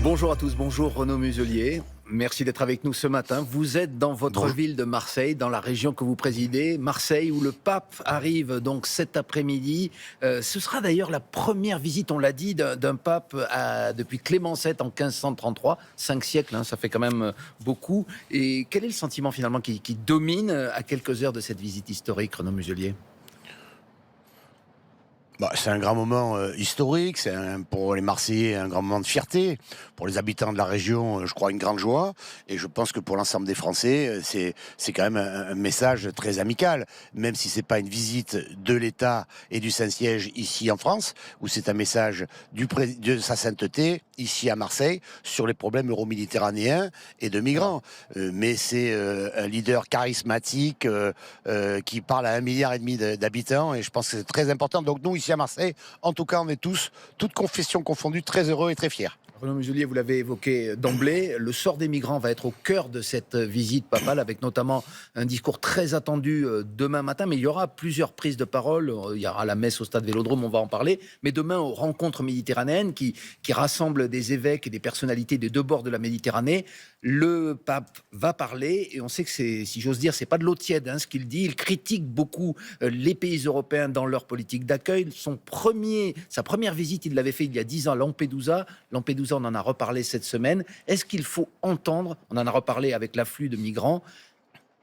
Bonjour à tous, bonjour Renaud Muselier. Merci d'être avec nous ce matin. Vous êtes dans votre ville de Marseille, dans la région que vous présidez, Marseille, où le pape arrive donc cet après-midi. Ce sera d'ailleurs la première visite, on l'a dit, d'un pape depuis Clément VII en 1533. 5 siècles, hein, ça fait quand même beaucoup. Et quel est le sentiment finalement qui domine à quelques heures de cette visite historique, Renaud Muselier ? C'est un grand moment historique, pour les Marseillais un grand moment de fierté, pour les habitants de la région, je crois une grande joie, et je pense que pour l'ensemble des Français, c'est quand même un message très amical, même si c'est pas une visite de l'État et du Saint-Siège ici en France, où c'est un message de sa sainteté ici à Marseille sur les problèmes euro-méditerranéens et de migrants. Mais c'est un leader charismatique qui parle à 1,5 milliard d'habitants, et je pense que c'est très important. Donc nous, ici à Marseille, en tout cas, on est tous, toutes confessions confondues, très heureux et très fiers. Renaud Muselier, vous l'avez évoqué d'emblée, le sort des migrants va être au cœur de cette visite papale, avec notamment un discours très attendu demain matin, mais il y aura plusieurs prises de parole. Il y aura la messe au stade Vélodrome, on va en parler, mais demain aux rencontres méditerranéennes qui rassemblent des évêques et des personnalités des deux bords de la Méditerranée. Le pape va parler, et on sait que c'est, si j'ose dire, c'est pas de l'eau tiède ce qu'il dit. Il critique beaucoup les pays européens dans leur politique d'accueil. Sa première visite, il l'avait fait il y a 10 ans à Lampedusa, on en a reparlé cette semaine. Est-ce qu'il faut entendre, on en a reparlé avec l'afflux de migrants,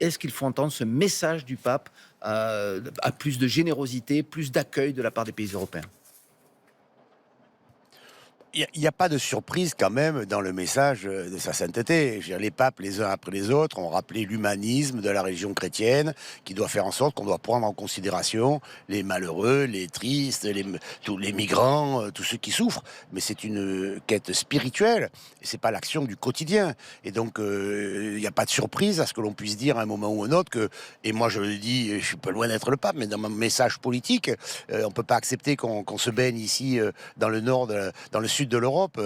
est-ce qu'il faut entendre ce message du pape à plus de générosité, plus d'accueil de la part des pays européens ? Il n'y a pas de surprise quand même dans le message de sa sainteté. Je veux dire, les papes, les uns après les autres, ont rappelé l'humanisme de la religion chrétienne, qui doit faire en sorte qu'on doit prendre en considération les malheureux, les tristes, tous les migrants, tous ceux qui souffrent. Mais c'est une quête spirituelle, et c'est pas l'action du quotidien. Et donc, il n'y a pas de surprise à ce que l'on puisse dire à un moment ou un autre que, et moi je le dis, je suis pas loin d'être le pape, mais dans mon message politique, on peut pas accepter qu'on se baigne ici dans le nord, dans le sud de l'Europe,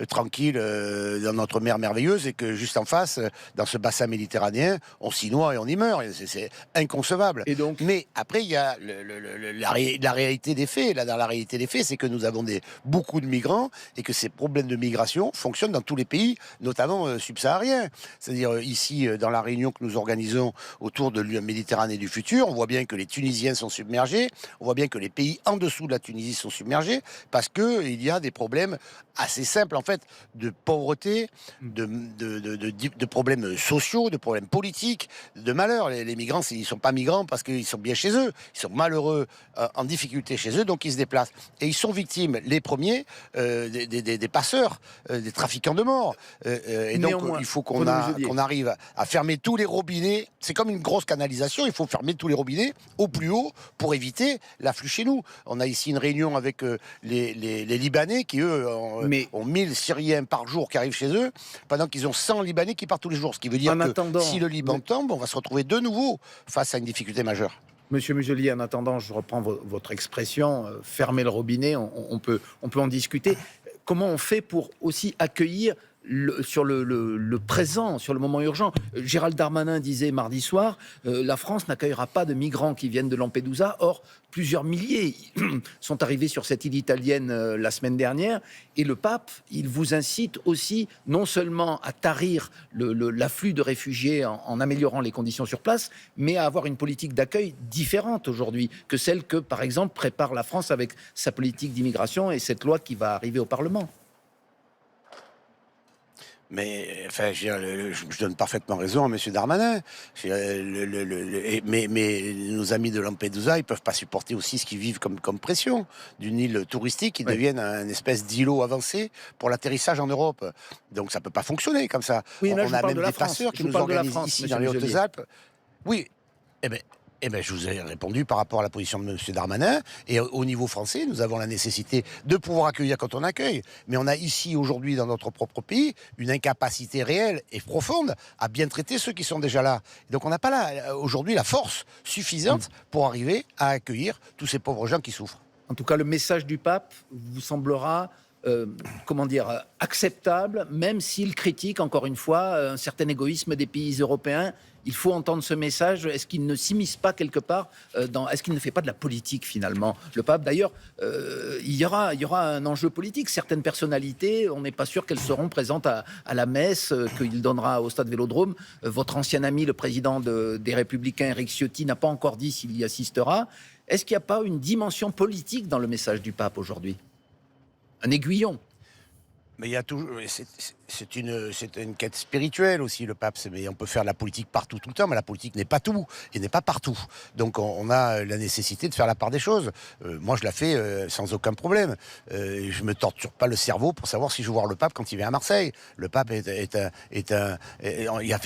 tranquille dans notre mer merveilleuse, et que juste en face, dans ce bassin méditerranéen, on s'y noie et on y meurt. C'est inconcevable. Et donc, mais après, il y a la réalité des faits. Là, dans la réalité des faits, c'est que nous avons beaucoup de migrants, et que ces problèmes de migration fonctionnent dans tous les pays, notamment subsahariens. C'est-à-dire ici, dans la réunion que nous organisons autour de la Méditerranée du futur, on voit bien que les Tunisiens sont submergés, on voit bien que les pays en dessous de la Tunisie sont submergés, parce qu'il y a des problèmes assez simples, en fait, de pauvreté, de problèmes sociaux, de problèmes politiques, de malheur. Les migrants, ils ne sont pas migrants parce qu'ils sont bien chez eux. Ils sont malheureux, en difficulté chez eux, donc ils se déplacent. Et ils sont victimes, les premiers, des passeurs, des trafiquants de morts. Et donc, il faut qu'on arrive à fermer tous les robinets. C'est comme une grosse canalisation, il faut fermer tous les robinets au plus haut pour éviter l'afflux chez nous. On a ici une réunion avec les Libanais qui, eux, ont 1000 Syriens par jour qui arrivent chez eux, pendant qu'ils ont 100 Libanais qui partent tous les jours. Ce qui veut dire que si le Liban tombe, on va se retrouver de nouveau face à une difficulté majeure. Monsieur Muselier, en attendant, je reprends votre expression, fermer le robinet, on peut en discuter. Comment on fait pour aussi accueillir sur le présent, sur le moment urgent? Gérald Darmanin disait mardi soir, la France n'accueillera pas de migrants qui viennent de Lampedusa. Or, plusieurs milliers sont arrivés sur cette île italienne la semaine dernière. Et le pape, il vous incite aussi non seulement à tarir l'afflux de réfugiés en améliorant les conditions sur place, mais à avoir une politique d'accueil différente aujourd'hui que celle que, par exemple, prépare la France avec sa politique d'immigration et cette loi qui va arriver au Parlement. Mais enfin, je donne parfaitement raison à M. Darmanin. Mais nos amis de Lampedusa, ils peuvent pas supporter aussi ce qu'ils vivent comme pression d'une île touristique qui devienne un espèce d'îlot avancé pour l'atterrissage en Europe. Donc ça peut pas fonctionner comme ça. Oui, on a même des passeurs qui nous organisent ici dans les Hautes-Alpes. Oui, je vous ai répondu par rapport à la position de M. Darmanin. Et au niveau français, nous avons la nécessité de pouvoir accueillir quand on accueille. Mais on a ici, aujourd'hui, dans notre propre pays, une incapacité réelle et profonde à bien traiter ceux qui sont déjà là. Donc on n'a pas là, aujourd'hui, la force suffisante pour arriver à accueillir tous ces pauvres gens qui souffrent. En tout cas, le message du pape vous semblera comment dire, acceptable, même s'il critique, encore une fois, un certain égoïsme des pays européens. Il faut entendre ce message. Est-ce qu'il ne s'immisce pas quelque part est-ce qu'il ne fait pas de la politique finalement, le pape? D'ailleurs, il y aura un enjeu politique. Certaines personnalités, on n'est pas sûr qu'elles seront présentes à la messe qu'il donnera au Stade Vélodrome. Votre ancien ami, le président des Républicains, Éric Ciotti, n'a pas encore dit s'il y assistera. Est-ce qu'il n'y a pas une dimension politique dans le message du pape aujourd'hui? Un aiguillon. Mais il y a toujours, c'est une quête spirituelle aussi, le pape. Mais on peut faire de la politique partout, tout le temps, mais la politique n'est pas tout et n'est pas partout. Donc on a la nécessité de faire la part des choses. Moi, je la fais sans aucun problème. Je me torture pas le cerveau pour savoir si je vais voir le pape quand il vient à Marseille. Le pape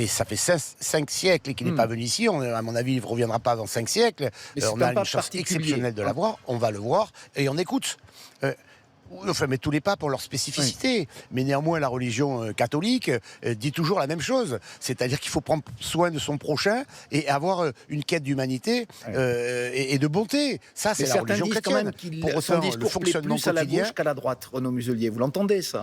ça fait 5 siècles qu'il n'est pas venu ici. À mon avis, il ne reviendra pas avant 5 siècles. On a une chance exceptionnelle de l'avoir. On va le voir et on écoute. Enfin, mais tous les papes ont leur spécificité. Oui. Mais néanmoins, la religion catholique dit toujours la même chose. C'est-à-dire qu'il faut prendre soin de son prochain et avoir une quête d'humanité et de bonté. Ça, c'est la religion chrétienne. Quand même qu'il son discours plaît plus à la gauche qu'à la droite, Renaud Muselier. Vous l'entendez, ça?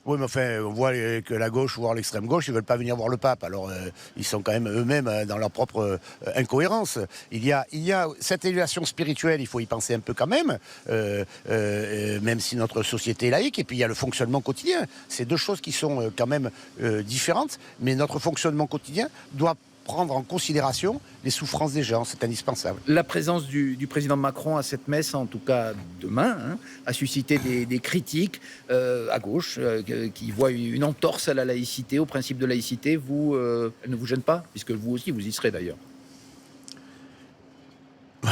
Oui, mais enfin, on voit que la gauche, voire l'extrême gauche, ils ne veulent pas venir voir le pape. Alors, ils sont quand même eux-mêmes dans leur propre incohérence. Il y a cette élévation spirituelle, il faut y penser un peu quand même, même si notre société est laïque. Et puis, il y a le fonctionnement quotidien. C'est deux choses qui sont quand même différentes. Mais notre fonctionnement quotidien doit prendre en considération les souffrances des gens, c'est indispensable. La présence du président Macron à cette messe, en tout cas demain, a suscité des critiques à gauche, qui voient une entorse à la laïcité, au principe de laïcité. Elle ne vous gêne pas, puisque vous aussi, vous y serez d'ailleurs.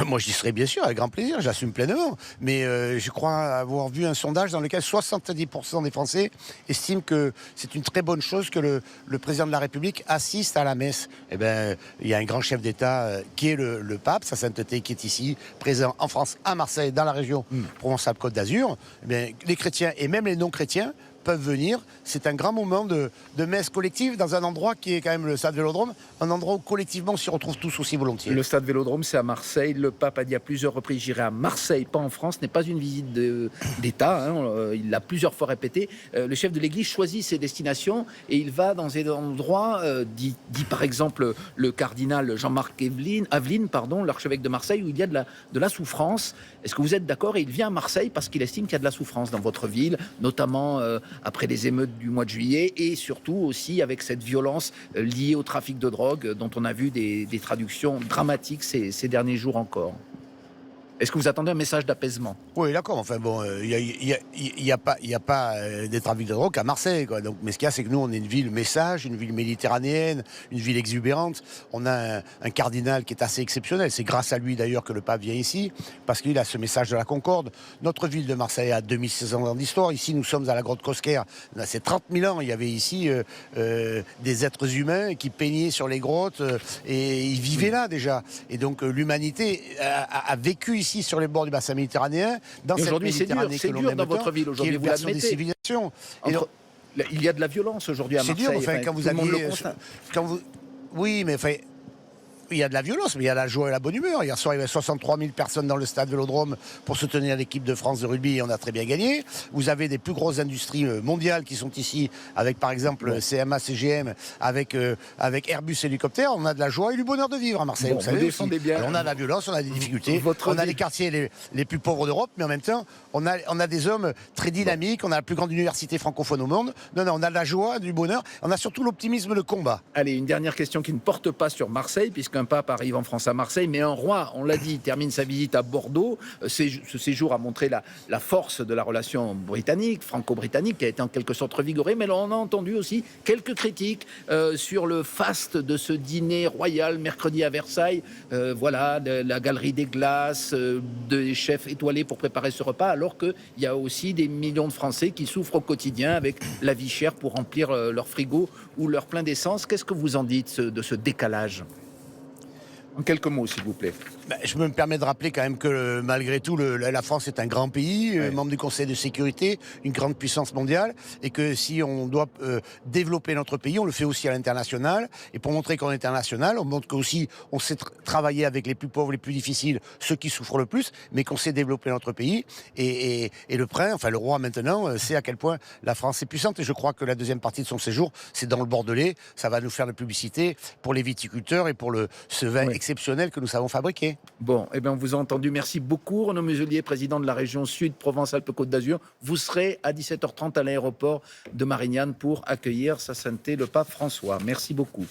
Moi, j'y serais bien sûr, avec grand plaisir, j'assume pleinement. Mais je crois avoir vu un sondage dans lequel 70% des Français estiment que c'est une très bonne chose que le président de la République assiste à la messe. Eh bien, il y a un grand chef d'État qui est le pape, sa sainteté, qui est ici, présent en France, à Marseille, dans la région Provence-Alpes-Côte d'Azur. Eh bien, les chrétiens et même les non-chrétiens peuvent venir. C'est un grand moment de messe collective dans un endroit qui est quand même le Stade Vélodrome, un endroit où collectivement on s'y retrouve tous aussi volontiers. Le Stade Vélodrome, c'est à Marseille. Le pape a dit à plusieurs reprises, j'irai à Marseille, pas en France. Ce n'est pas une visite d'État, il l'a plusieurs fois répété. Le chef de l'Église choisit ses destinations et il va dans des endroits, dit par exemple le cardinal Jean-Marc Aveline, l'archevêque de Marseille, où il y a de la souffrance. Est-ce que vous êtes d'accord? Et il vient à Marseille parce qu'il estime qu'il y a de la souffrance dans votre ville, notamment après les émeutes du mois de juillet et surtout aussi avec cette violence liée au trafic de drogue dont on a vu des traductions dramatiques ces derniers jours encore. Est-ce que vous attendez un message d'apaisement? Oui, d'accord. Enfin bon, il y a pas des trafics de drogue à Marseille, quoi. Donc, mais ce qu'il y a, c'est que nous, on est une ville message, une ville méditerranéenne, une ville exubérante. On a un cardinal qui est assez exceptionnel. C'est grâce à lui, d'ailleurs, que le pape vient ici, parce qu'il a ce message de la concorde. Notre ville de Marseille a 2600 ans d'histoire. Ici, nous sommes à la grotte Cosquer. C'est 30 000 ans. Il y avait ici des êtres humains qui peignaient sur les grottes et ils vivaient là, déjà. Et donc, l'humanité a vécu ici sur les bords du bassin méditerranéen, dans cette Méditerranée c'est dur dans votre ville aujourd'hui, vous l'admettez. Des civilisations. Il y a de la violence aujourd'hui à Marseille. C'est dur, enfin, quand vous aviez... Oui, mais enfin... Il y a de la violence, mais il y a la joie et la bonne humeur. Hier soir, il y avait 63 000 personnes dans le stade Vélodrome pour soutenir l'équipe de France de rugby et on a très bien gagné. Vous avez des plus grosses industries mondiales qui sont ici, avec par exemple CMA, CGM, avec Airbus Hélicoptère. On a de la joie et du bonheur de vivre à Marseille. Vous savez, bien. Alors, on a de la violence, on a des difficultés, on a les quartiers les plus pauvres d'Europe, mais en même temps, on a des hommes très dynamiques, on a la plus grande université francophone au monde. Non, on a de la joie, du bonheur, on a surtout l'optimisme de combat. Allez, une dernière question qui ne porte pas sur Marseille, puisqu'un pape arrive en France à Marseille, mais un roi, on l'a dit, termine sa visite à Bordeaux. Ce séjour a montré la force de la relation britannique, franco-britannique, qui a été en quelque sorte revigorée, mais on a entendu aussi quelques critiques sur le faste de ce dîner royal mercredi à Versailles. Voilà, la galerie des glaces, des chefs étoilés pour préparer ce repas, alors qu'il y a aussi des millions de Français qui souffrent au quotidien avec la vie chère pour remplir leur frigo ou leur plein d'essence. Qu'est-ce que vous en dites de ce décalage ? En quelques mots, s'il vous plaît. Je me permets de rappeler quand même que malgré tout, la France est un grand pays, membre du Conseil de sécurité, une grande puissance mondiale, et que si on doit développer notre pays, on le fait aussi à l'international. Et pour montrer qu'on est international, on montre qu'aussi on sait travailler avec les plus pauvres, les plus difficiles, ceux qui souffrent le plus, mais qu'on sait développer notre pays. Et le prince, enfin le roi maintenant, sait à quel point la France est puissante. Et je crois que la deuxième partie de son séjour, c'est dans le Bordelais. Ça va nous faire de publicité pour les viticulteurs et pour ce vin exceptionnel que nous savons fabriquer. Bon, eh bien, on vous a entendu. Merci beaucoup, Renaud Muselier, président de la région Sud, Provence-Alpes-Côte d'Azur. Vous serez à 17h30 à l'aéroport de Marignane pour accueillir Sa Sainteté le pape François. Merci beaucoup.